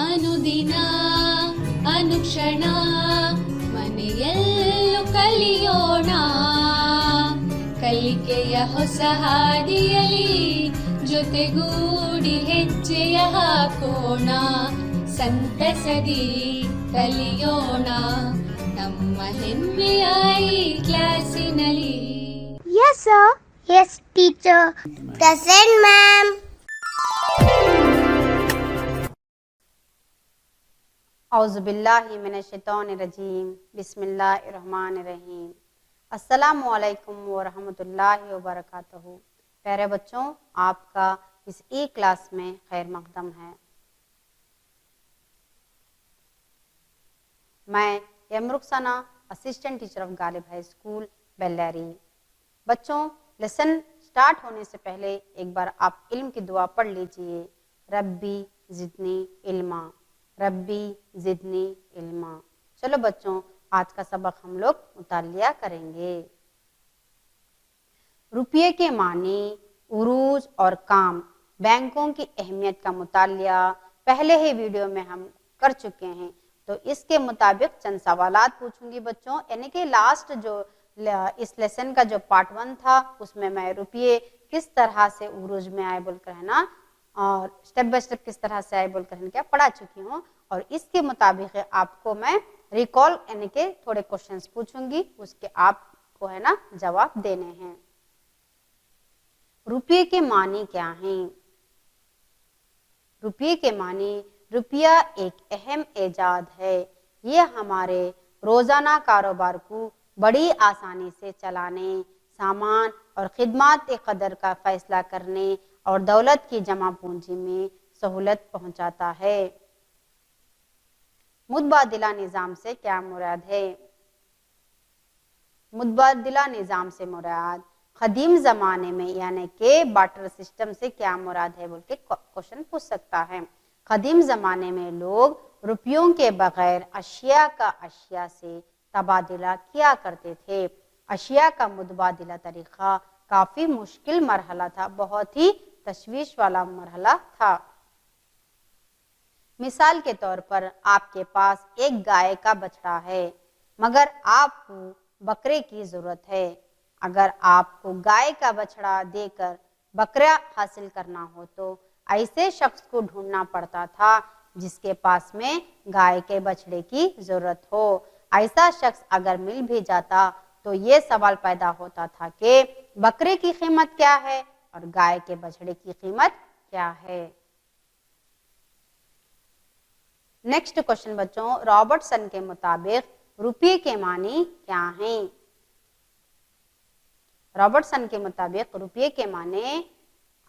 ಅನುದಿನ ಅನುಕ್ಷಣ ಮನೆಯಲ್ಲೂ ಕಲಿಯೋಣ, ಕಲಿಕೆಯ ಹೊಸ ಹಾದಿಯಲಿ ಜೊತೆಗೂಡಿ ಹೆಜ್ಜೆಯ ಹಾಕೋಣ, ಸಂತಸದಿ ಕಲಿಯೋಣ ನಮ್ಮ ಹೆಮ್ಮೆಯ ಈ ಕ್ಲಾಸಿನಲ್ಲಿ. Yes, sir. Yes, teacher. Present, ma'am. औज़ुबिल्लाहि मिनश्शैतानिर्रजीम, बिस्मिल्लाहिर्रहमानिर्रहीम। अस्सलामु अलैकुम व रहमतुल्लाहि व बरकातहू। प्यारे बच्चों, आपका इस ई क्लास में खैर मक़दम है। मैं यमरुखसाना, assistant teacher of Ghalib high school Bellary. बच्चों, लेसन स्टार्ट होने से पहले एक बार आप इल्म की दुआ पढ़ लीजिए, रब्बी ज़िदनी इल्मा, रब्बी ज़िदनी इल्मा। चलो बच्चों, आज का सबक हम लोग मुतालिया करेंगे। रुपये के मानी, उरूज और काम, बैंकों की अहमियत का मुतालिया पहले ही वीडियो में हम कर चुके हैं, तो इसके मुताबिक चंद सवालात पूछूंगी बच्चों। यानी कि लास्ट जो इस लेसन का जो पार्ट 1 था, उसमें मैं रुपये किस तरह से उरूज में आए बोल कर है ना, और स्टेप बाय स्टेप किस तरह से आए बोल कर क्या पढ़ा चुकी हूँ, और इसके मुताबिक आपको मैं रिकॉल यानी कि थोड़े क्वेश्चंस पूछूंगी, उसके आपको है ना जवाब देने हैं। रुपये के मानी क्या हैं? रुपये के मानी, रुपया एक अहम ऐजाद है। ये हमारे रोजाना कारोबार को बड़ी आसानी से चलाने, सामान और खिदमात के कदर का फैसला करने और दौलत की जमा पूंजी में सहूलत पहुंचाता है। मुतबादिला निज़ाम से क्या मुराद है? मुतबादिला निज़ाम से मुराद कदीम ज़माने में यानी कि बार्टर सिस्टम से क्या मुराद है बोल के क्वेश्चन पूछ सकता है। कदीम ज़माने में लोग रुपयों के बगैर अशिया का अशिया से तबादला किया करते थे। अशिया का मुतबादिला तरीक़ा काफ़ी मुश्किल मरहला था, बहुत ही तशवीश वाला मरहला था। मिसाल के तौर पर आपके पास एक गाय का बछड़ा है, मगर आपको बकरे की ज़रूरत है। अगर आपको गाय का बछड़ा देकर बकरा हासिल करना हो तो ऐसे शख्स को ढूंढना पड़ता था जिसके पास में गाय के बछड़े की ज़रूरत हो। ऐसा शख्स अगर मिल भी जाता तो ये सवाल पैदा होता था कि बकरे की कीमत क्या है और गाय के बछड़े की कीमत क्या है। नेक्स्ट क्वेश्चन बच्चों, रॉबर्टसन के मुताबिक रुपये के मानी क्या हैं? रॉबर्टसन के मुताबिक रुपये के माने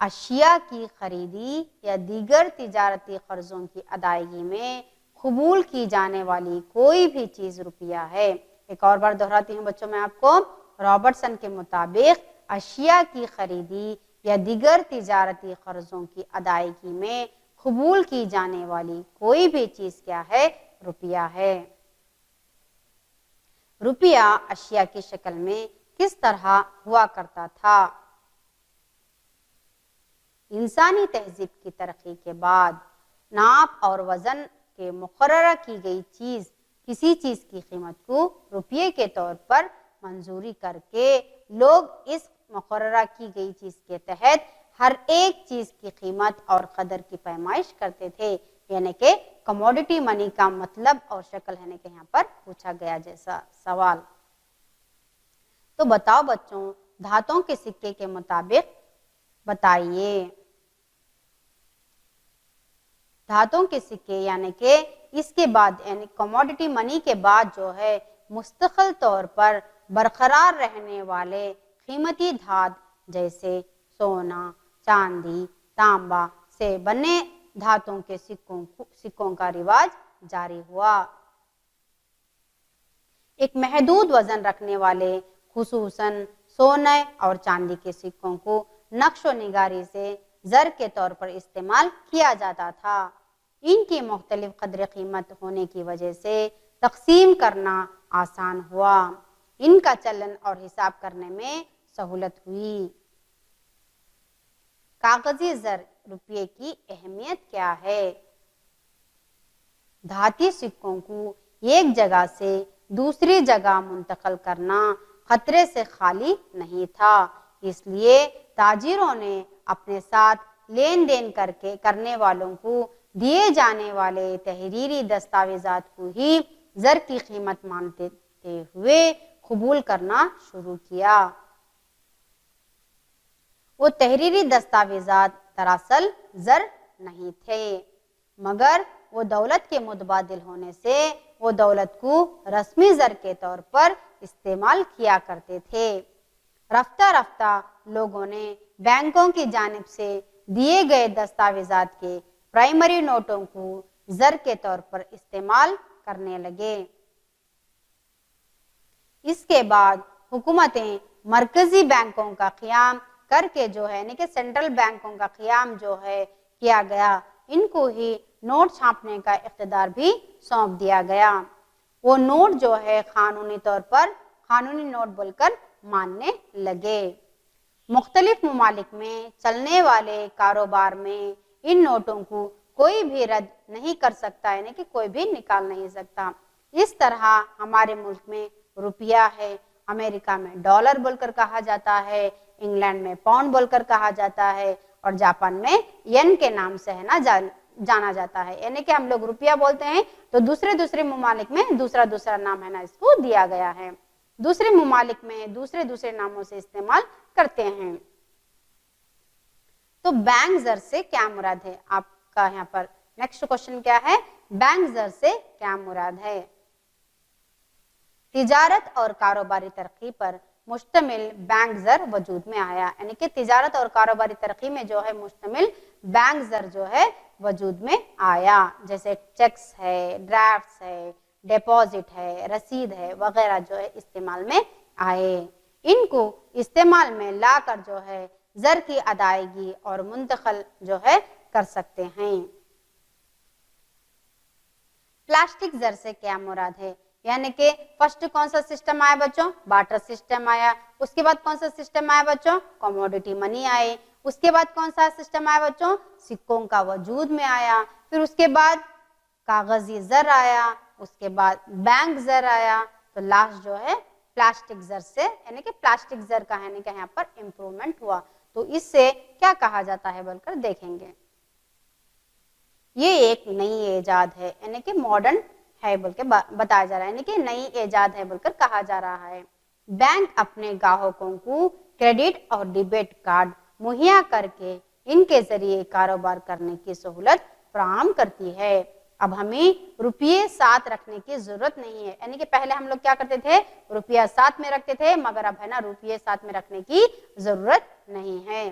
अशिया की खरीदी या दीगर तिजारती कर्जों की अदायगी में कबूल की जाने वाली कोई भी चीज़ रुपया है। एक और बार दोहराती हूँ बच्चों मैं आपको, रॉबर्टसन के मुताबिक अशिया की खरीदी या दीगर तिजारती कर्जों की अदायगी में कबूल की जाने वाली कोई भी चीज़ क्या है? रुपया है। रुपया अशिया की शक्ल में किस तरह हुआ करता था? इंसानी तहजीब की तरक्की के बाद नाप और वजन के मुकर्रर की गई चीज़ किसी चीज़ की कीमत को रुपये के तौर पर मंजूरी करके लोग इस मुकर्रर की गई चीज़ के तहत हर एक चीज़ की कीमत और कदर की पैमाइश करते थे। यानी कि कमोडिटी मनी का मतलब और शक्ल है कि यहाँ पर पूछा गया जैसा सवाल। तो बताओ बच्चों, धातुओं के सिक्के के मुताबिक बताइए। धातुओं के सिक्के यानी कि इसके बाद यानी कमोडिटी मनी के बाद जो है मुस्तकिल तौर पर बरकरार रहने वाले कीमती धात जैसे सोना, चांदी, तांबा से बने धातुओं के सिक्कों का रिवाज जारी हुआ। एक महदूद वजन रखने वाले खुसूसन सोने और चांदी के सिक्कों को नक्शो निगारी से ज़र के तौर पर इस्तेमाल किया जाता था। इनकी मुख्तलिफ कदर कीमत होने की वजह से तकसीम करना आसान हुआ। इनका चलन और हिसाब करने में सहूलत हुई। कागजी ज़र रुपये की अहमियत क्या है? धाती सिक्कों को एक जगह से दूसरी जगह मुंतकिल करना खतरे से खाली नहीं था, इसलिए ताजिरों ने अपने साथ लेन देन करने वालों को दिए जाने वाले तहरीरी दस्तावेजात को ही ज़र की कीमत मानते हुए कबूल करना शुरू किया। वो तहरीरी दस्तावेजात दरअसल ज़र नहीं थे, मगर वो दौलत के मुतबादिल होने से वो दौलत को रस्मी ज़र के तौर पर इस्तेमाल किया करते थे। रफ्ता रफ्ता लोगों ने बैंकों की जानिब से दिए गए दस्तावेजात के प्राइमरी नोटों को ज़र के तौर पर इस्तेमाल करने लगे। इसके बाद हुकूमतें मरकजी बैंकों का क़याम करके जो है यानी कि सेंट्रल बैंकों का क़याम जो है किया गया, इनको ही नोट छापने का इख्तियार भी सौंप दिया गया। वो नोट जो है कानूनी तौर पर कानूनी नोट बोलकर मानने लगे। मुख्तलिफ ममालिक में चलने वाले कारोबार में इन नोटों को कोई भी रद्द नहीं कर सकता, यानी कि कोई भी निकाल नहीं सकता। इस तरह हमारे मुल्क में रुपया है, अमेरिका में डॉलर बोलकर कहा जाता है, इंग्लैंड में पाउंड बोलकर कहा जाता है और जापान में येन के नाम से है ना जाना जाता है। यानी कि हम लोग रुपया बोलते हैं तो दूसरे दूसरे ममालिक में दूसरा दूसरा नाम है ना इसको दिया गया है, दूसरे ममालिक में दूसरे दूसरे नामों से इस्तेमाल करते हैं। तो बैंक ज़र से क्या मुराद है? आपका यहाँ पर नेक्स्ट क्वेश्चन क्या है, बैंक ज़र से क्या मुराद है? तिजारत और कारोबारी तरक्की पर मुश्तमिल बैंक ज़र वजूद में आया, यानी कि तिजारत और कारोबारी तरक्की में जो है मुश्तमिल बैंक ज़र जो है वजूद में आया, जैसे चेक्स है, ड्राफ्ट्स है, डिपॉजिट है, रसीद है वगैरह जो है इस्तेमाल में आए। इनको इस्तेमाल में लाकर जो है ज़र की अदायगी और मुंतकिल जो है कर सकते हैं। प्लास्टिक ज़र से क्या मुराद है? यानी कि फर्स्ट कौन सा सिस्टम आया बच्चों? बार्टर सिस्टम आया। उसके बाद कौन सा सिस्टम आया बच्चों? कमोडिटी मनी आए। उसके बाद कौन सा सिस्टम आया बच्चों? सिक्कों का वजूद में आया। फिर उसके बाद कागजी ज़र आया, उसके बाद बैंक ज़र आया, तो लास्ट जो है प्लास्टिक ज़र से यानी कि प्लास्टिक ज़र का यानी कि यहाँ पर इम्प्रूवमेंट हुआ। तो इससे क्या कहा जाता है बोलकर देखेंगे। ये एक नई ईजाद है यानी कि मॉडर्न है बोल के बताया जा रहा है, यानी कि नई ईजाद है बोलकर कहा जा रहा है। बैंक अपने ग्राहकों को क्रेडिट और डेबिट कार्ड मुहैया करके इनके जरिए कारोबार करने की सहूलत फराहम करती है। अब हमें रुपये साथ रखने की जरूरत नहीं है, यानी कि पहले हम लोग क्या करते थे, रुपया साथ में रखते थे, मगर अब है ना रुपये साथ में रखने की जरूरत नहीं है।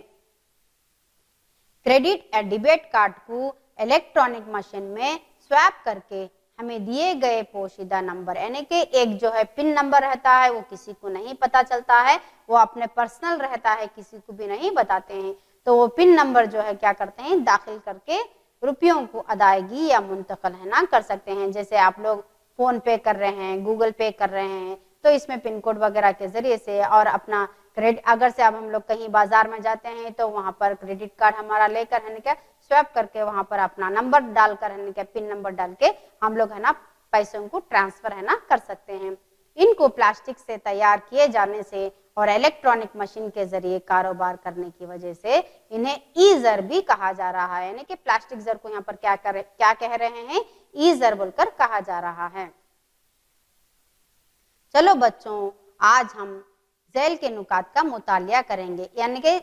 क्रेडिट या डेबिट कार्ड को इलेक्ट्रॉनिक मशीन में स्वैप करके हमें दिए गए पोशीदा नंबर यानी कि एक जो है पिन नंबर रहता है वो किसी को नहीं पता चलता है, वो अपने पर्सनल रहता है, किसी को भी नहीं बताते हैं। तो वो पिन नंबर जो है क्या करते हैं, दाखिल करके रुपयों को अदायगी या मुंतकिल है ना कर सकते हैं। जैसे आप लोग फोन पे कर रहे हैं, गूगल पे कर रहे हैं, तो इसमें पिन कोड वगैरह के जरिए से और अपना क्रेडिट, अगर से अब हम लोग कहीं बाजार में जाते हैं तो वहां पर क्रेडिट कार्ड हमारा लेकर है क्या स्वैप करके वहां पर अपना नंबर डालकर है क्या पिन नंबर डाल के हम लोग है ना पैसों को ट्रांसफर है ना कर सकते हैं। इनको प्लास्टिक से तैयार किए जाने से और इलेक्ट्रॉनिक मशीन के जरिए कारोबार करने की वजह से इन्हें ई ज़र भी कहा जा रहा है, यानी कि प्लास्टिक ज़र को यहाँ पर क्या कह रहे हैं, ई ज़र बोलकर कहा जा रहा है। चलो बच्चों, आज हम ज़ैल के नुकात का मुतालिया करेंगे, यानी कि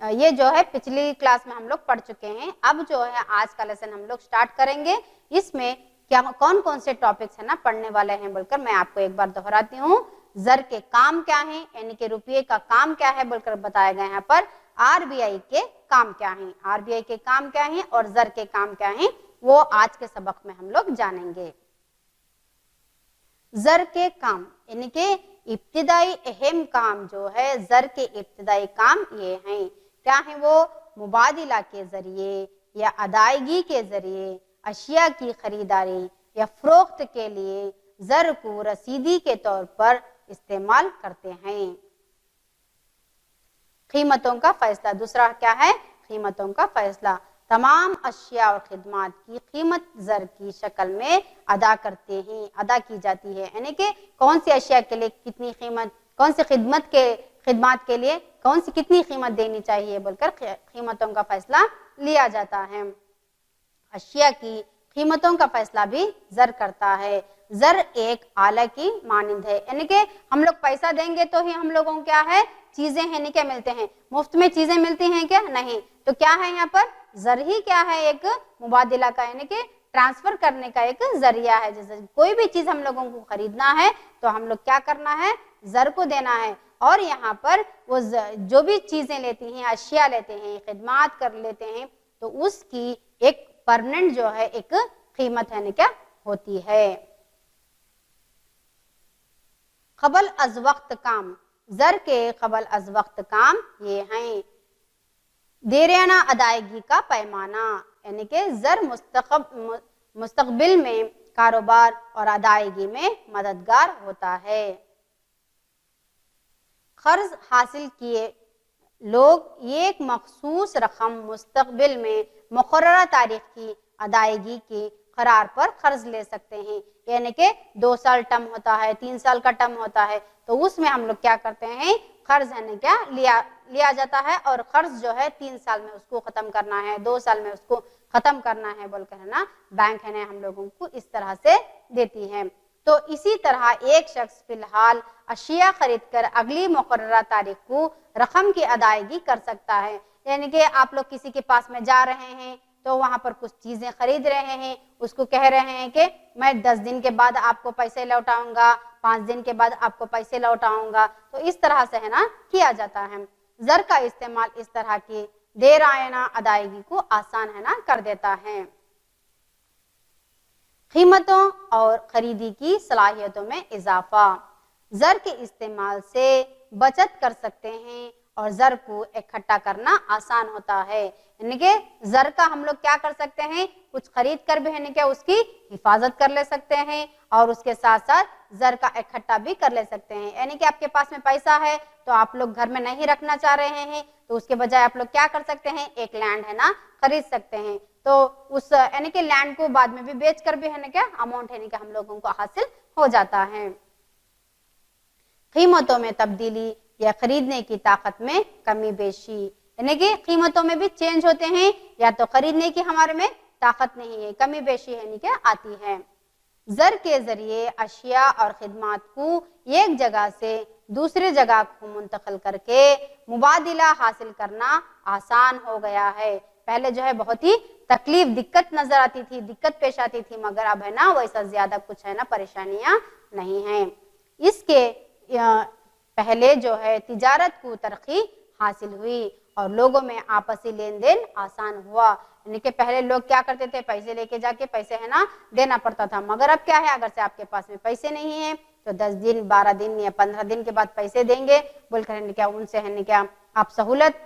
ये जो है पिछली क्लास में हम लोग पढ़ चुके हैं। अब जो है आज का लेसन हम लोग स्टार्ट करेंगे। इसमें क्या कौन कौन से टॉपिक्स है ना पढ़ने वाले हैं बोलकर मैं आपको एक बार दोहराती हूँ। ज़र के काम क्या हैं, यानी कि रुपये का काम क्या है बोलकर बताया गया यहाँ पर। आरबीआई के काम क्या हैं, आरबीआई के काम क्या हैं और ज़र के काम क्या हैं, वो आज के सबक में हम लोग जानेंगे। ज़र के काम यानी कि इब्तिदाई अहम काम जो है, ज़र के इब्तिदाई काम ये हैं। क्या है वो? मुबादिला के जरिए या अदायगी के जरिए अशिया की खरीदारी या फरोख्त के लिए ज़र को रसीदी के तौर पर इस्तेमाल करते हैं। कीमतों का फैसला, दूसरा क्या है, कीमतों का फैसला। तमाम अशिया और खिदमात की कीमत ज़र की शक्ल में अदा की जाती है। यानी कि कौन सी अशिया के लिए कितनी कीमत, कौन सी खिदमत के लिए कौन सी कितनी कीमत देनी चाहिए बोलकर कीमतों का फैसला लिया जाता है। अशिया की कीमतों का फैसला भी ज़र करता है। ज़र एक आला की मानिंद है, यानी कि हम लोग पैसा देंगे तो ही हम लोगों को क्या है, चीजें हैं नहीं क्या मिलते हैं, मुफ्त में चीजें मिलती हैं क्या, नहीं। तो क्या है यहाँ पर, ज़र ही क्या है, एक मुबादिला का, यानी कि ट्रांसफर करने का एक जरिया है। जैसे कोई भी चीज हम लोगों को खरीदना है तो हम लोग क्या करना है, ज़र को देना है। और यहाँ पर वो जो भी चीजें लेती हैं, अशिया लेते हैं, खिदमात कर लेते हैं, तो उसकी एक परमानेंट जो है एक कीमत है क्या होती है। क़ब्ल अज़ वक्त काम, ज़र के क़ब्ल अज़ वक्त काम ये हैं। देरियाना अदायगी का पैमाना, यानी कि ज़र मुस्तक़बिल में कारोबार और अदायगी में मददगार होता है। कर्ज हासिल किए लोग एक मखसूस रकम मुस्तक़बिल में मुक़र्ररा तारीख की अदायगी की करार पर कर्ज ले सकते हैं। यानी कि 2 साल टर्म होता है, 3 साल का टर्म होता है, तो उसमें हम लोग क्या करते हैं, कर्ज है क्या लिया जाता है। और कर्ज जो है 3 साल में उसको खत्म करना है, 2 साल में उसको खत्म करना है बोलकर है ना, बैंक है ना हम लोगों को इस तरह से देती है। तो इसी तरह एक शख्स फिलहाल अशिया खरीद कर अगली मुकर्ररा तारीख को रकम की अदायगी कर सकता है। यानी कि आप लोग किसी के पास में जा रहे हैं तो वहां पर कुछ चीजें खरीद रहे हैं, उसको कह रहे हैं कि मैं 10 दिन के बाद आपको पैसे लौटाऊंगा, 5 दिन के बाद आपको पैसे लौटाऊंगा। तो इस तरह से है ना किया जाता है। ज़र का इस्तेमाल इस तरह की देराना अदायगी को आसान है ना कर देता है। कीमतों और खरीदी की सलाहियतों में इजाफा, ज़र के इस्तेमाल से बचत कर सकते हैं और ज़र को इकट्ठा करना आसान होता है। यानी कि ज़र का हम लोग क्या कर सकते हैं, कुछ खरीद कर भी है क्या उसकी हिफाजत कर ले सकते हैं और उसके साथ साथ ज़र का इकट्ठा भी कर ले सकते हैं। यानी कि आपके पास में पैसा है तो आप लोग घर में नहीं रखना चाह रहे हैं, तो उसके बजाय आप लोग क्या कर सकते हैं, एक लैंड है ना खरीद सकते हैं। तो उस यानी कि लैंड को बाद में भी बेच कर भी है ना क्या अमाउंट है ना हम लोगों को हासिल हो जाता है। कीमतों में तब्दीली या खरीदने की ताकत में कमी बेशी, यानी कि कीमतों में भी चेंज होते हैं या तो खरीदने की हमारे में ताकत नहीं है, कमी बेशी है क्या आती है। ज़र के जरिए अशिया और खिदमात को एक जगह से दूसरे जगह को मुंतकिल करके मुबादिला हासिल करना आसान हो गया है। पहले जो है बहुत ही तकलीफ दिक्कत नजर आती थी, दिक्कत पेश आती थी, मगर अब है ना वैसा ज्यादा कुछ है ना परेशानियां नहीं है। इसके पहले जो है तिजारत को तरक्की हासिल हुई और लोगों में आपसी लेन देन आसान हुआ। यानी कि पहले लोग क्या करते थे, पैसे लेके जाके पैसे है ना देना पड़ता था, मगर अब क्या है, अगर से आपके पास में पैसे नहीं है तो 10 दिन 12 दिन या 15 दिन के बाद पैसे देंगे बोलकर है क्या उनसे है क्या आप सहूलत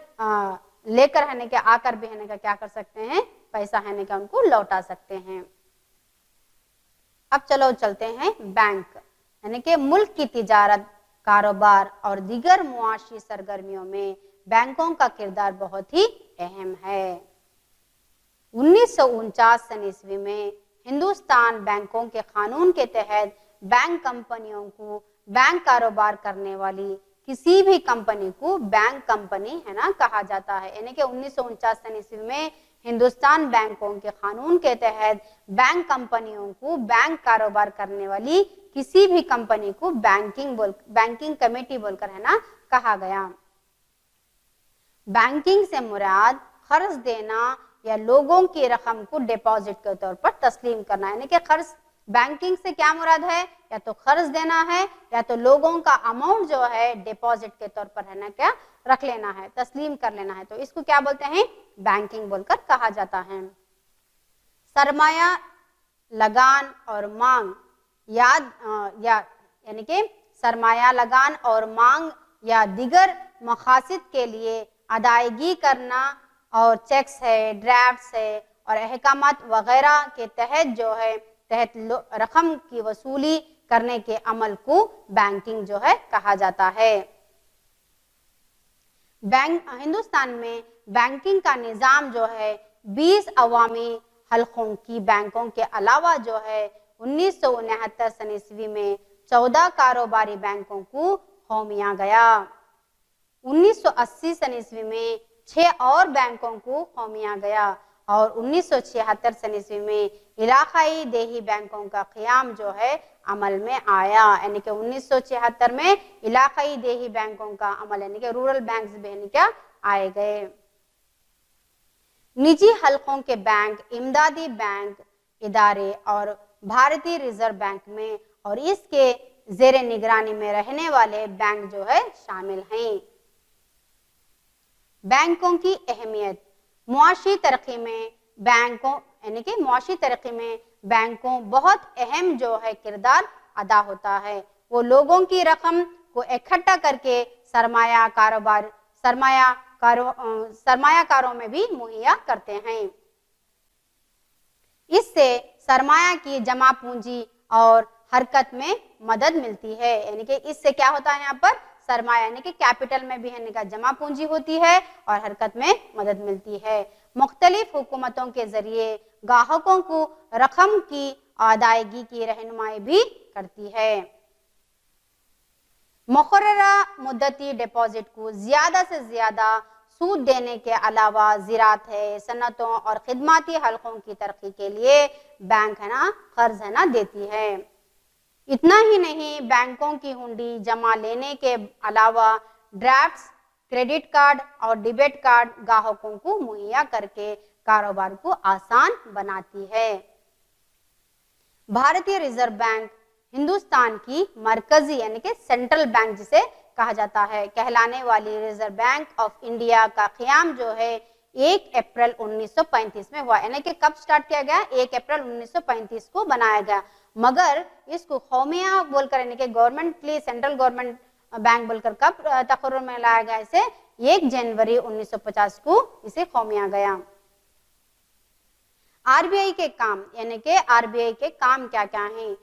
लेकर है क्या आकर भी है क्या कर सकते हैं, पैसा है क्या उनको लौटा सकते हैं। अब चलो चलते हैं बैंक, यानी कि मुल्क की तिजारत, कारोबार और दीगर मुआशी सरगर्मियों में बैंकों का किरदार बहुत ही अहम है। 1949 सन ईस्वी में हिंदुस्तान बैंकों के कानून के तहत बैंक कंपनियों को बैंक कारोबार करने वाली किसी भी कंपनी को बैंक कंपनी है ना कहा जाता है। यानी कि 1949 सन ईस्वी में हिंदुस्तान बैंकों के कानून के तहत बैंक कंपनियों को बैंक कारोबार करने वाली किसी भी कंपनी को बैंकिंग कमेटी बोलकर है ना कहा गया। बैंकिंग से मुराद कर्ज देना या लोगों की रकम को डिपॉजिट के तौर पर तस्लीम करना, यानी कि कर्ज बैंकिंग से क्या मुराद है, या तो कर्ज देना है या तो लोगों का अमाउंट जो है डिपॉजिट के तौर पर है ना क्या रख लेना है, तस्लीम कर लेना है, तो इसको क्या बोलते हैं, बैंकिंग बोलकर कहा जाता है। सरमाया लगान और मांग यानी कि सरमाया लगान और मांग या दिगर मकासद के लिए अदायगी करना और चेक्स है, ड्राफ्ट्स है और अहकामात वगैरह के तहत जो है रकम की वसूली करने के अमल को बैंकिंग जो है कहा जाता है। हिंदुस्तान में बैंकिंग का निज़ाम जो है 20 अवामी हलकों की बैंकों के अलावा जो है 1969 सन ईस्वी में 14 कारोबारी बैंकों को कौमिया गया। 1980 सन ईस्वी में 6 और बैंकों को कौमिया गया और 1976 सन ईस्वी में इलाकाई देही बैंकों का क़याम जो है अमल में आया। यानी कि 1976 में इलाकाई देही बैंकों का अमल यानी कि रूरल बैंक्स भी क्या आए गए। निजी हलकों के बैंक, इमदादी बैंक इदारे और भारतीय रिजर्व बैंक में और इसके जेर निगरानी में रहने वाले बैंक जो है शामिल हैं। बैंकों की अहमियत, मुआशी तरक्की में बैंकों यानी कि मुआशी तरक्की में बैंकों बहुत अहम जो है किरदार अदा होता है। वो लोगों की रकम को इकट्ठा करके सरमायाकारों में भी मुहैया करते हैं। इससे सरमाया की जमा पूंजी और हरकत में मदद मिलती है। यानी कि इससे क्या होता है यहाँ पर सरमाया यानी कि कैपिटल में भी है जमा पूंजी होती है और हरकत में मदद मिलती है। मुख्तलिफ हुकूमतों के जरिए ग्राहकों को रकम की अदायगी की रहनुमाई भी करती है। मुकर्ररा मुद्दती डिपॉजिट को ज्यादा से ज्यादा सूद देने के अलावा ज़राअत है, सनतों और खिदमाती हलकों की तरक्की के लिए बैंक है ना कर्ज है ना देती है। इतना ही नहीं, बैंकों की हुंडी जमा लेने के अलावा ड्राफ्ट्स, क्रेडिट कार्ड और डेबिट कार्ड ग्राहकों को मुहैया करके कारोबार को आसान बनाती है। भारतीय रिजर्व बैंक हिंदुस्तान की मरकजी यानी कि सेंट्रल बैंक जिसे कहा जाता है कहलाने वाली रिजर्व बैंक ऑफ इंडिया का क़याम जो है 1 अप्रैल 1935 में हुआ। यानी कि कब स्टार्ट किया गया? 1 अप्रैल 1935 को बनाया गया, मगर इसको कौमिया बोलकर यानी कि गवर्नमेंटली सेंट्रल गवर्नमेंट बैंक बोलकर कब तकर्रुर में लाया गया? इसे 1 जनवरी 1950 को इसे कौमिया गया। आरबीआई के काम यानी कि आरबीआई के काम क्या क्या हैं?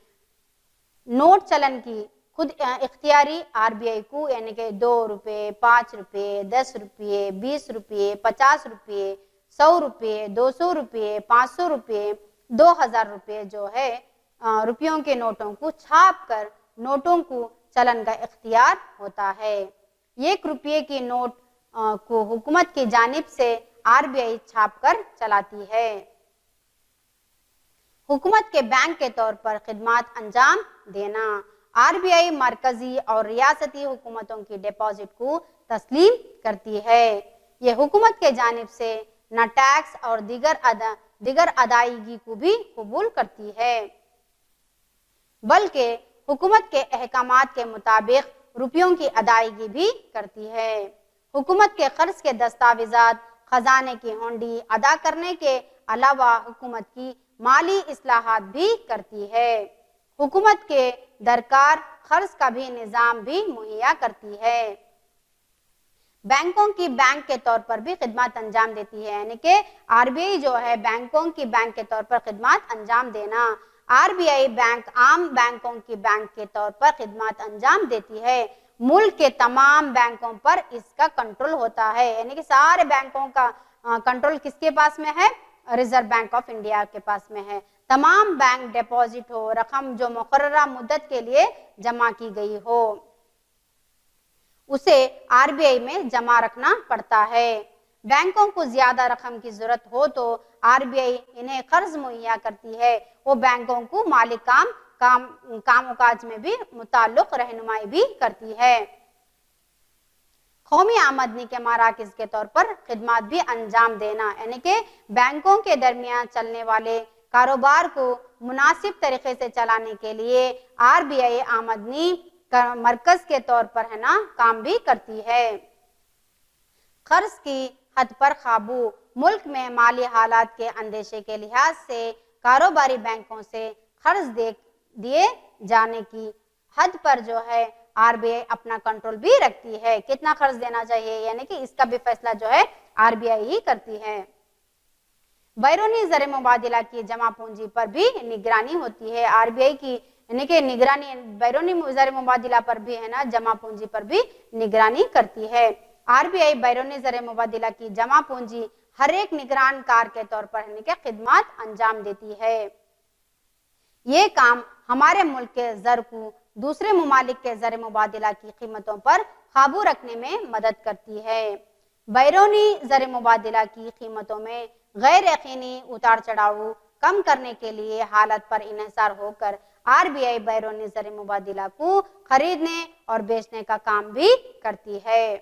नोट चलन की खुद इख्तियारी आरबीआई को यानी कि 2 रुपये, 5 रुपये, 10 रुपये, 20 रुपये, 50 रुपये, 100 रुपये, 200 रुपये, 500 रुपये, 2000 रुपये जो है रुपयों के नोटों को छाप कर नोटों को चलन का इख्तियार होता है। 1 रुपये की नोट को हुकूमत की जानिब से आरबीआई छाप कर चलाती है। हुकूमत के बैंक के तौर पर खिदमत अंजाम देना, आरबीआई मरकजी और रियासती हुकूमतों की डिपॉजिट को तस्लीम करती है। यह हुकूमत के जानिब से न टैक्स और दिगर अदायगी को भी कबूल करती है, बल्कि हुकूमत के अहकामात के मुताबिक रुपयों की अदायगी भी करती है। हुकूमत के कर्ज के दस्तावेजात, खजाने की हुंडी अदा करने के अलावा हुकूमत की माली इस्लाहात भी करती है। हुकूमत के दरकार खर्च का भी निज़ाम भी मुहैया करती है। बैंकों की बैंक के तौर पर भी खिदमत अंजाम देती है। यानी कि आरबीआई जो है बैंकों की बैंक के तौर पर खिदमत अंजाम देना, आरबीआई बैंक आम बैंकों की बैंक के तौर पर खिदमत अंजाम देती है। मुल्क के तमाम बैंकों पर इसका कंट्रोल होता है। यानी कि सारे बैंकों का कंट्रोल किसके पास में है? रिजर्व बैंक ऑफ इंडिया के पास में है। तमाम बैंक डिपॉजिट हो, रकम जो मुकर्ररा मुद्दत के लिए जमा की गई हो, उसे आरबीआई में जमा रखना पड़ता है। बैंकों को ज्यादा रकम की जरूरत हो तो आरबीआई इन्हें कर्ज मुहैया करती है। वो बैंकों को माली कामकाज में भी मुताल्लिक रहनुमाई भी करती है। कौमी आमदनी के मराकज़ के तौर पर खिदमत भी अंजाम देना, यानी कि बैंकों के दरमियान चलने वाले कारोबार को मुनासिब तरीके से चलाने के लिए आरबीआई आमदनी का मरकज के तौर पर है ना काम भी करती है। कर्ज की हद पर काबू, मुल्क में माली हालात के अंदेशे के लिहाज से कारोबारी बैंकों से कर्ज दिए जाने की हद पर जो है आरबीआई अपना कंट्रोल भी रखती है। कितना कर्ज देना चाहिए यानी कि इसका भी फैसला जो है आरबीआई ही करती है। बैरूनी ज़र मुबादिला की जमा पूंजी पर भी निगरानी होती है। आरबीआई की यानी कि निगरानी बैरूनी ज़र मुबादिला पर भी है ना जमा पूंजी पर भी निगरानी करती है। आरबीआई बैरूनी ज़र मुबादिला की जमा पूंजी ہر ایک نگران کار کے طور پر یعنی کہ خدمات انجام دیتی ہے۔ یہ کام ہمارے ملک کے زر کو دوسرے ممالک کے زر مبادلہ کی قیمتوں پر قابو رکھنے میں مدد کرتی ہے۔ بیرونی زر مبادلہ کی قیمتوں میں غیر یقینی اتار چڑھاؤ کم کرنے کے لیے حالت پر انحصار ہو کر RBI بیرونی زر مبادلہ کو خریدنے اور بیچنے کا کام بھی کرتی ہے۔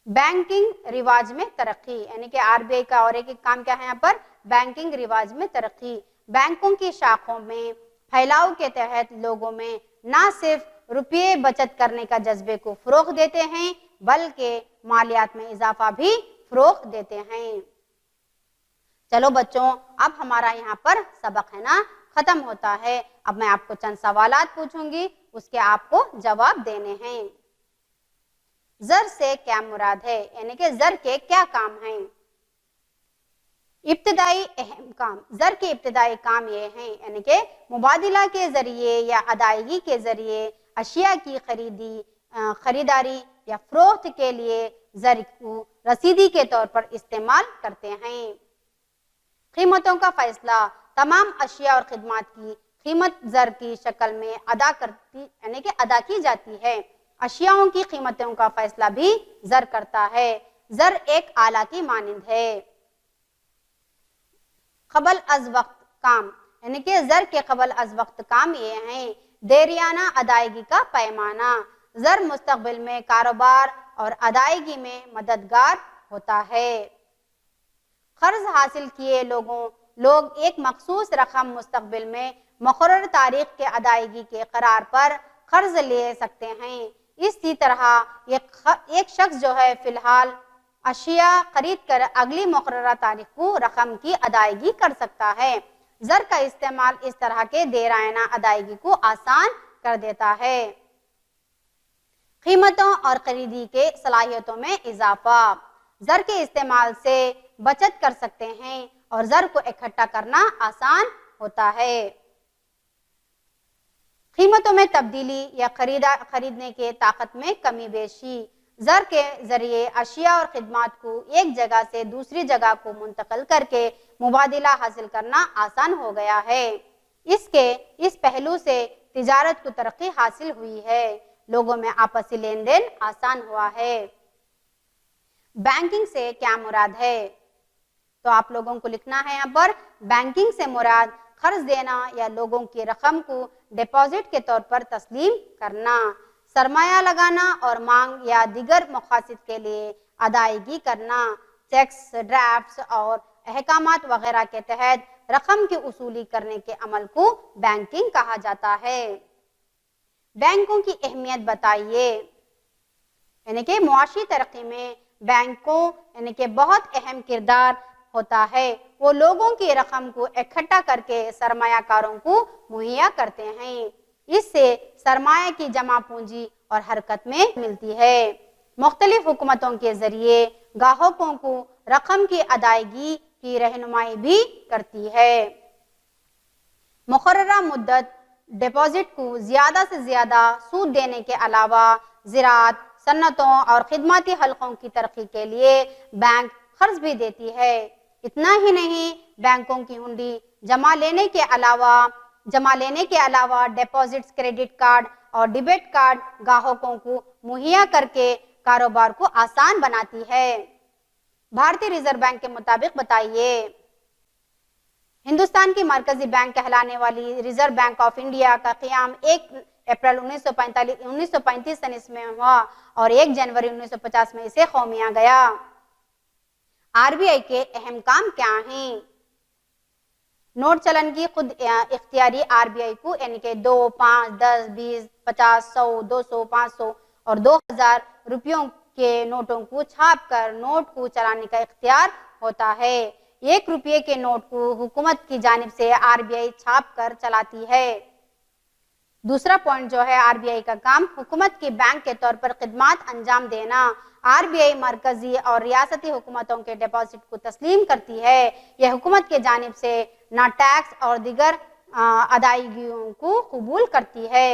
بینکنگ رواج میں ترقی، یعنی کہ RBI کا اور ایک کام کیا ہے یہاں پر؟ بینکنگ رواج میں ترقی۔ بینکوں کی شاخوں میں پھیلاؤ کے تحت لوگوں میں نہ صرف روپے بچت کرنے کا جذبے کو فروغ دیتے ہیں بلکہ مالیات میں اضافہ بھی فروغ دیتے ہیں۔ چلو بچوں، اب ہمارا یہاں پر سبق ہے نا ختم ہوتا ہے۔ اب میں آپ کو چند سوالات پوچھوں گی، اس کے آپ کو جواب دینے ہیں۔ زر سے کیا مراد ہے؟ یعنی کہ زر کے کیا کام ہیں؟ ابتدائی اہم کام، زر کے ابتدائی کام یہ ہیں، یعنی کہ مبادلہ کے ذریعے یا ادائیگی کے ذریعے اشیاء کی خریداری یا فروخت کے لیے زر کو رسیدی کے طور پر استعمال کرتے ہیں۔ قیمتوں کا فیصلہ، تمام اشیاء اور خدمات کی قیمت زر کی شکل میں ادا کی جاتی ہے۔ اشیاؤں کی قیمتوں کا فیصلہ بھی زر کرتا ہے۔ زر ایک آلہ کی مانند ہے۔ قبل از وقت کام، یعنی کہ زر کے قبل از وقت کام یہ ہیں: دیریانہ ادائیگی کا پیمانہ، زر مستقبل میں کاروبار اور ادائیگی میں مددگار ہوتا ہے۔ قرض حاصل کیے لوگ ایک مخصوص رقم مستقبل میں مقرر تاریخ کے ادائیگی کے قرار پر قرض لے سکتے ہیں۔ اسی طرح ایک شخص جو ہے فی الحال اشیاء خرید کر اگلی مقررہ تاریخ کو رقم کی ادائیگی کر سکتا ہے۔ زر کا استعمال اس طرح کے دیرینہ ادائیگی کو آسان کر دیتا ہے۔ قیمتوں اور خریدی کے صلاحیتوں میں اضافہ، زر کے استعمال سے بچت کر سکتے ہیں اور زر کو اکٹھا کرنا آسان ہوتا ہے۔ قیمتوں میں تبدیلی یا خریدنے کے طاقت میں کمی بیشی، زر کے ذریعے اشیاء اور خدمات کو ایک جگہ سے دوسری جگہ کو منتقل کر کے مبادلہ حاصل کرنا آسان ہو گیا ہے۔ اس پہلو سے تجارت کو ترقی حاصل ہوئی ہے، لوگوں میں آپسی لین دین آسان ہوا ہے۔ بینکنگ سے کیا مراد ہے؟ تو آپ لوگوں کو لکھنا ہے یہاں پر، بینکنگ سے مراد قرض دینا یا لوگوں کی رقم کو ڈپازٹ کے طور پر تسلیم کرنا، سرمایہ لگانا اور مانگ یا دیگر مقاصد کے لیے ادائیگی کرنا، چیکس، ڈرافٹس اور احکامات وغیرہ کے تحت رقم کی وصولی کرنے کے عمل کو بینکنگ کہا جاتا ہے۔ بینکوں کی اہمیت بتائیے، یعنی کہ معاشی ترقی میں بینکوں یعنی کہ بہت اہم کردار ہوتا ہے۔ وہ لوگوں کی رقم کو اکٹھا کر کے سرمایہ کاروں کو مہیا کرتے ہیں۔ اس سے سرمایہ کی جمع پونجی اور حرکت میں ملتی ہے۔ مختلف حکومتوں کے ذریعے گاہکوں کو رقم کی ادائیگی کی رہنمائی بھی کرتی ہے۔ مقررہ مدت ڈپازٹ کو زیادہ سے زیادہ سود دینے کے علاوہ زراعت، صنعتوں اور خدماتی حلقوں کی ترقی کے لیے بینک قرض بھی دیتی ہے۔ اتنا ہی نہیں، بینکوں کی ہنڈی جمع لینے کے علاوہ ڈپازٹس، کریڈٹ کارڈ اور ڈیبٹ کارڈ گاہکوں کو مہیا کر کے کاروبار کو آسان بناتی ہے۔ بھارتی ریزرو بینک کے مطابق بتائیے، ہندوستان کی مرکزی بینک کہلانے والی ریزرو بینک آف انڈیا کا قیام 1 اپریل 1935 میں ہوا اور 1 جنوری 1950 میں اسے قومیہ گیا۔ RBI کے اہم کام کیا ہیں؟ نوٹ چلن کی خود اختیاری RBI کو یعنی کہ 2، 5، 10، 20، 50، 100، 200، 500 اور 2000 روپیوں کے نوٹوں کو چھاپ کر نوٹ کو چلانے کا اختیار ہوتا ہے۔ 1 روپے کے نوٹ کو حکومت کی جانب سے RBI چھاپ کر چلاتی ہے۔ دوسرا پوائنٹ جو ہے RBI کا کام، حکومت کی بینک کے طور پر خدمات انجام دینا۔ RBI مرکزی اور ریاستی حکومتوں کے ڈپازٹ کو تسلیم کرتی ہے۔ یہ حکومت کے جانب سے نہ ٹیکس اور دیگر ادائیگیوں کو قبول کرتی ہے۔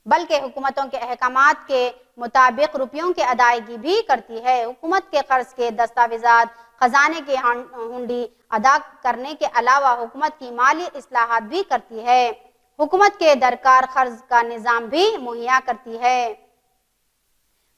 بلکہ حکومتوں کے احکامات کے مطابق روپیوں کی ادائیگی بھی کرتی ہے۔ حکومت کے قرض کے دستاویزات، خزانے کی ہنڈی ادا کرنے کے علاوہ حکومت کی مالی اصلاحات بھی کرتی ہے۔ حکومت کے درکار قرض کا نظام بھی مہیا کرتی ہے۔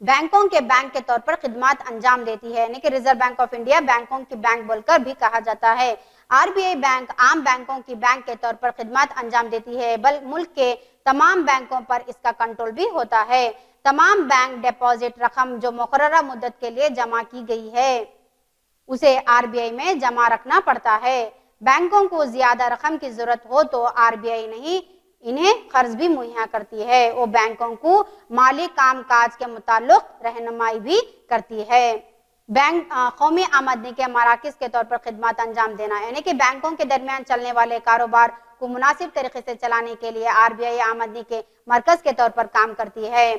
بینکوں کے بینک کے طور پر خدمات انجام دیتی ہے، یعنی کہ ریزرو بینک آف انڈیا بینکوں کی بینک بول کر بھی کہا جاتا ہے۔ RBI بینک عام بینکوں کی بینک کے طور پر خدمات انجام دیتی ہے، بلکہ ملک کے تمام بینکوں پر اس کا کنٹرول بھی ہوتا ہے۔ تمام بینک ڈپازٹ رقم جو مقررہ مدت کے لیے جمع کی گئی ہے اسے RBI میں جمع رکھنا پڑتا ہے۔ بینکوں کو زیادہ رقم کی ضرورت ہو تو RBI نہیں انہیں قرض بھی مہیا کرتی ہے۔ وہ بینکوں کو مالی کام کاج کے متعلق رہنمائی بھی کرتی ہے۔ بینک قومی آمدنی کے مراکز کے طور پر خدمات انجام دینا، یعنی کہ بینکوں کے درمیان چلنے والے کاروبار کو مناسب طریقے سے چلانے کے لیے RBI آمدنی کے مرکز کے طور پر کام کرتی ہے۔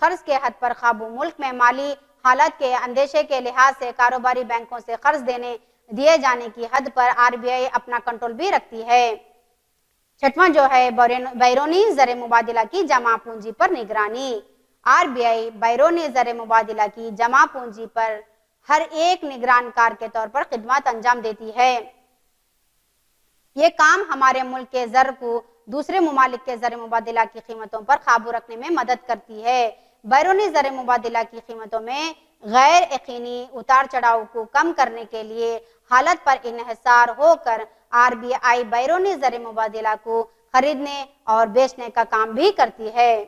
قرض کے حد پر قابو، ملک میں مالی حالت کے اندیشے کے لحاظ سے کاروباری بینکوں سے قرض دیے جانے کی حد پر RBI اپنا کنٹرول بھی رکھتی ہے۔ چھٹواں جو ہے بیرونی زر مبادلہ کی جمع پونجی پر نگرانی۔ RBI بیرونی زر مبادلہ کی جمع پونجی پر ہر ایک نگران کار کے طور پر خدمات انجام دیتی ہے۔ یہ کام ہمارے ملک کے زر کو دوسرے ممالک کے زر مبادلہ کی قیمتوں پر قابو رکھنے میں مدد کرتی ہے۔ بیرونی زر مبادلہ کی قیمتوں میں غیر یقینی اتار چڑھاؤ کو کم کرنے کے لیے حالت پر انحصار ہو کر RBI بیرونی زر مبادلہ کو خریدنے اور بیچنے کا کام بھی کرتی ہے۔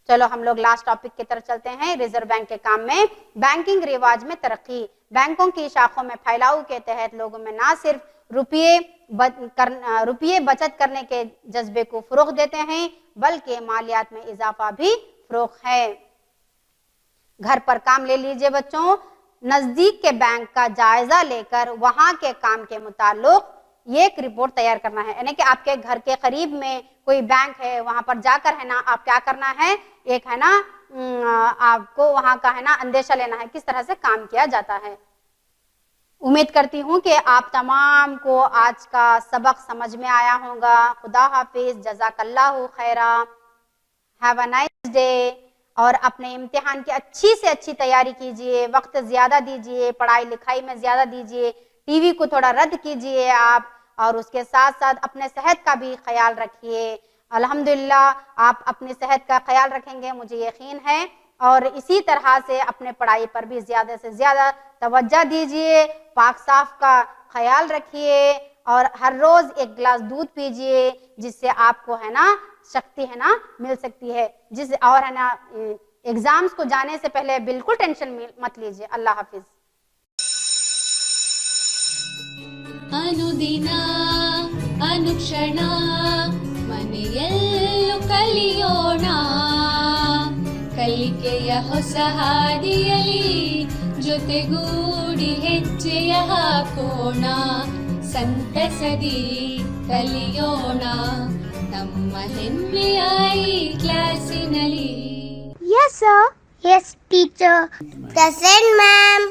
چلو ہم لوگ لاسٹ ٹاپک کی طرف چلتے ہیں۔ ریزرو بینک کے کام میں بینکنگ رواج میں ترقی۔ بینکوں کی شاخوں میں پھیلاؤ کے تحت لوگوں میں نہ صرف روپیے بچت کرنے کے جذبے کو فروغ دیتے ہیں بلکہ مالیات میں اضافہ بھی فروغ ہے۔ گھر پر کام لے لیجئے بچوں، نزدیک کے بینک کا جائزہ لے کر وہاں کے کام کے متعلق یہ ایک رپورٹ تیار کرنا ہے، یعنی کہ آپ کے گھر کے قریب میں کوئی بینک ہے، وہاں پر جا کر ہے نا آپ کیا کرنا ہے، ایک ہے نا آپ کو وہاں کا ہے نا اندیشہ لینا ہے کس طرح سے کام کیا جاتا ہے۔ امید کرتی ہوں کہ آپ تمام کو آج کا سبق سمجھ میں آیا ہوگا۔ خدا حافظ، جزاک اللہ خیرا، ہیو اے نائس ڈے۔ اور اپنے امتحان کی اچھی سے اچھی تیاری کیجئے، وقت زیادہ دیجئے، پڑھائی لکھائی میں زیادہ دیجئے، ٹی وی کو تھوڑا رد کیجئے آپ، اور اس کے ساتھ ساتھ اپنے صحت کا بھی خیال رکھیے۔ الحمدللہ آپ اپنی صحت کا خیال رکھیں گے مجھے یقین ہے، اور اسی طرح سے اپنے پڑھائی پر بھی زیادہ سے زیادہ توجہ دیجئے، پاک صاف کا خیال رکھیے، اور ہر روز ایک گلاس دودھ پیجئے جس سے آپ کو ہے نا شکتی ہے نا مل سکتی ہے، اور ہے نا ایگزامز کو جانے سے پہلے بالکل ٹینشن مت لیجئے۔ اللہ حافظ۔ ಅನುದಿನ ಅನುಕ್ಷಣ ಮನೆಯಲ್ಲೂ ಕಲಿಯೋಣ, ಕಲಿಕೆಯ ಹೊಸ ಹಾದಿಯಲಿ ಜೊತೆಗೂಡಿ ಹೆಜ್ಜೆಯ ಹಾಕೋಣ, ಸಂತಸದಿ ಕಲಿಯೋಣ ನಮ್ಮ ಹೆಮ್ಮೆಯ ಈ ಕ್ಲಾಸಿನಲ್ಲಿ. Yes, sir. Yes, teacher. Present, ma'am.